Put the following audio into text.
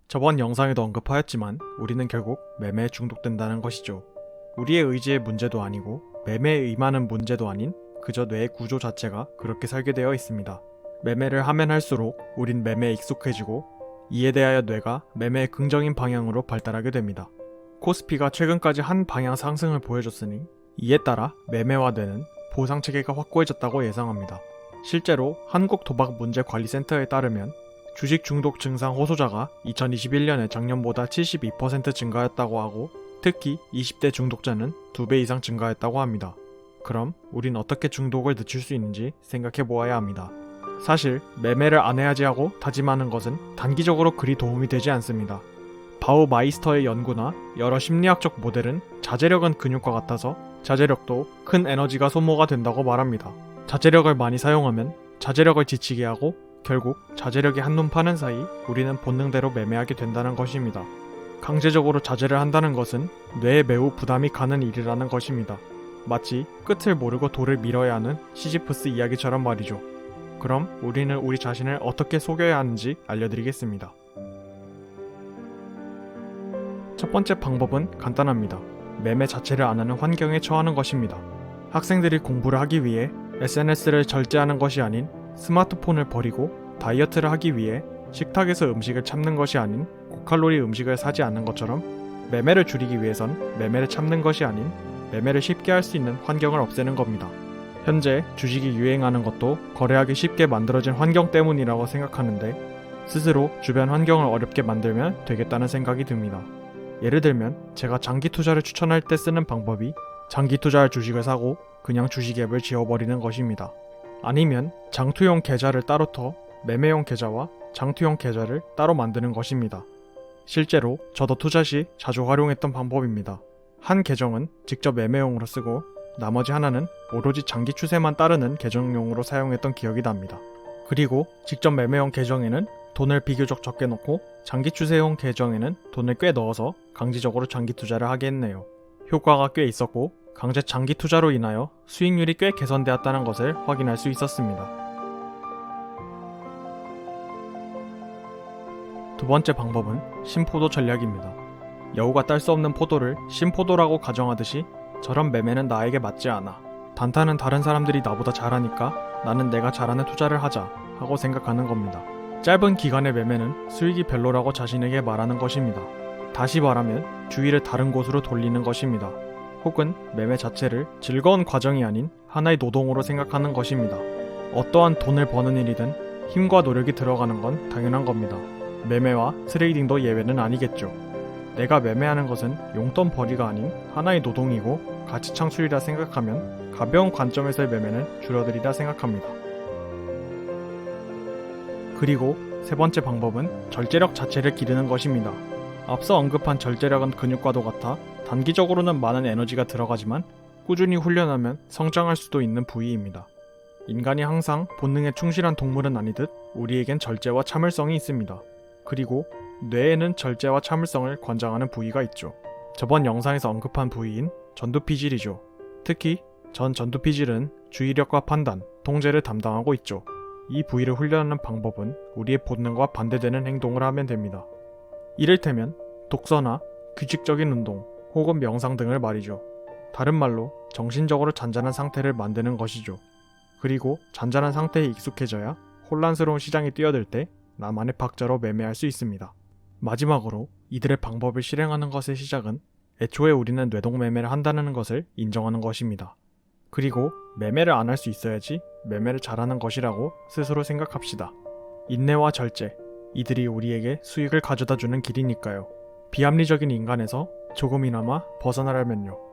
저번 영상에도 언급하였지만 우리는 결국 매매에 중독된다는 것이죠. 우리의 의지의 문제도 아니고 매매에 임하는 문제도 아닌 그저 뇌의 구조 자체가 그렇게 설계 되어 있습니다. 매매를 하면 할수록 우린 매매에 익숙해지고 이에 대하여 뇌가 매매의 긍정인 방향으로 발달하게 됩니다. 코스피가 최근까지 한 방향 상승을 보여줬으니 이에 따라 매매와 뇌는 보상 체계가 확고해졌다고 예상합니다. 실제로 한국도박문제관리센터에 따르면 주식 중독 증상 호소자가 2021년에 작년보다 72% 증가했다고 하고 특히 20대 중독자는 2배 이상 증가했다고 합니다. 그럼 우린 어떻게 중독을 늦출 수 있는지 생각해 보아야 합니다. 사실 매매를 안 해야지 하고 다짐하는 것은 단기적으로 그리 도움이 되지 않습니다. 바우마이스터의 연구나 여러 심리학적 모델은 자제력은 근육과 같아서 자제력도 큰 에너지가 소모가 된다고 말합니다. 자제력을 많이 사용하면 자제력을 지치게 하고 결국 자제력이 한눈 파는 사이 우리는 본능대로 매매하게 된다는 것입니다. 강제적으로 자제를 한다는 것은 뇌에 매우 부담이 가는 일이라는 것입니다. 마치 끝을 모르고 돌을 밀어야 하는 시지프스 이야기처럼 말이죠. 그럼 우리는 우리 자신을 어떻게 속여야 하는지 알려드리겠습니다. 첫 번째 방법은 간단합니다. 매매 자체를 안 하는 환경에 처하는 것입니다. 학생들이 공부를 하기 위해 SNS를 절제하는 것이 아닌 스마트폰을 버리고 다이어트를 하기 위해 식탁에서 음식을 참는 것이 아닌 고칼로리 음식을 사지 않는 것처럼 매매를 줄이기 위해선 매매를 참는 것이 아닌 매매를 쉽게 할 수 있는 환경을 없애는 겁니다. 현재 주식이 유행하는 것도 거래하기 쉽게 만들어진 환경 때문이라고 생각하는데 스스로 주변 환경을 어렵게 만들면 되겠다는 생각이 듭니다. 예를 들면 제가 장기 투자를 추천할 때 쓰는 방법이 장기 투자할 주식을 사고 그냥 주식 앱을 지워버리는 것입니다. 아니면 장투용 계좌를 따로 터 매매용 계좌와 장투용 계좌를 따로 만드는 것입니다. 실제로 저도 투자 시 자주 활용했던 방법입니다. 한 계정은 직접 매매용으로 쓰고 나머지 하나는 오로지 장기 추세만 따르는 계정용으로 사용했던 기억이 납니다. 그리고 직접 매매용 계정에는 돈을 비교적 적게 넣고 장기 추세용 계정에는 돈을 꽤 넣어서 강제적으로 장기 투자를 하게 했네요. 효과가 꽤 있었고 강제 장기 투자로 인하여 수익률이 꽤 개선되었다는 것을 확인할 수 있었습니다. 두 번째 방법은 신포도 전략입니다. 여우가 딸 수 없는 포도를 신포도라고 가정하듯이 저런 매매는 나에게 맞지 않아. 단타는 다른 사람들이 나보다 잘하니까 나는 내가 잘하는 투자를 하자 하고 생각하는 겁니다. 짧은 기간의 매매는 수익이 별로라고 자신에게 말하는 것입니다. 다시 말하면 주의를 다른 곳으로 돌리는 것입니다. 혹은 매매 자체를 즐거운 과정이 아닌 하나의 노동으로 생각하는 것입니다. 어떠한 돈을 버는 일이든 힘과 노력이 들어가는 건 당연한 겁니다. 매매와 트레이딩도 예외는 아니겠죠. 내가 매매하는 것은 용돈 벌이가 아닌 하나의 노동이고 가치 창출이라 생각하면 가벼운 관점에서의 매매는 줄어들이라 생각합니다. 그리고 세 번째 방법은 절제력 자체를 기르는 것입니다. 앞서 언급한 절제력은 근육과도 같아 단기적으로는 많은 에너지가 들어가지만 꾸준히 훈련하면 성장할 수도 있는 부위입니다. 인간이 항상 본능에 충실한 동물은 아니듯 우리에겐 절제와 참을성이 있습니다. 그리고 뇌에는 절제와 참을성을 권장하는 부위가 있죠. 저번 영상에서 언급한 부위인 전두피질이죠. 특히 전두피질은 주의력과 판단, 통제를 담당하고 있죠. 이 부위를 훈련하는 방법은 우리의 본능과 반대되는 행동을 하면 됩니다. 이를테면 독서나 규칙적인 운동 혹은 명상 등을 말이죠. 다른 말로 정신적으로 잔잔한 상태를 만드는 것이죠. 그리고 잔잔한 상태에 익숙해져야 혼란스러운 시장이 뛰어들 때 나만의 박자로 매매할 수 있습니다. 마지막으로 이들의 방법을 실행하는 것의 시작은 애초에 우리는 뇌동매매를 한다는 것을 인정하는 것입니다. 그리고 매매를 안 할 수 있어야지 매매를 잘하는 것이라고 스스로 생각합시다. 인내와 절제, 이들이 우리에게 수익을 가져다주는 길이니까요. 비합리적인 인간에서 조금이나마 벗어나려면요.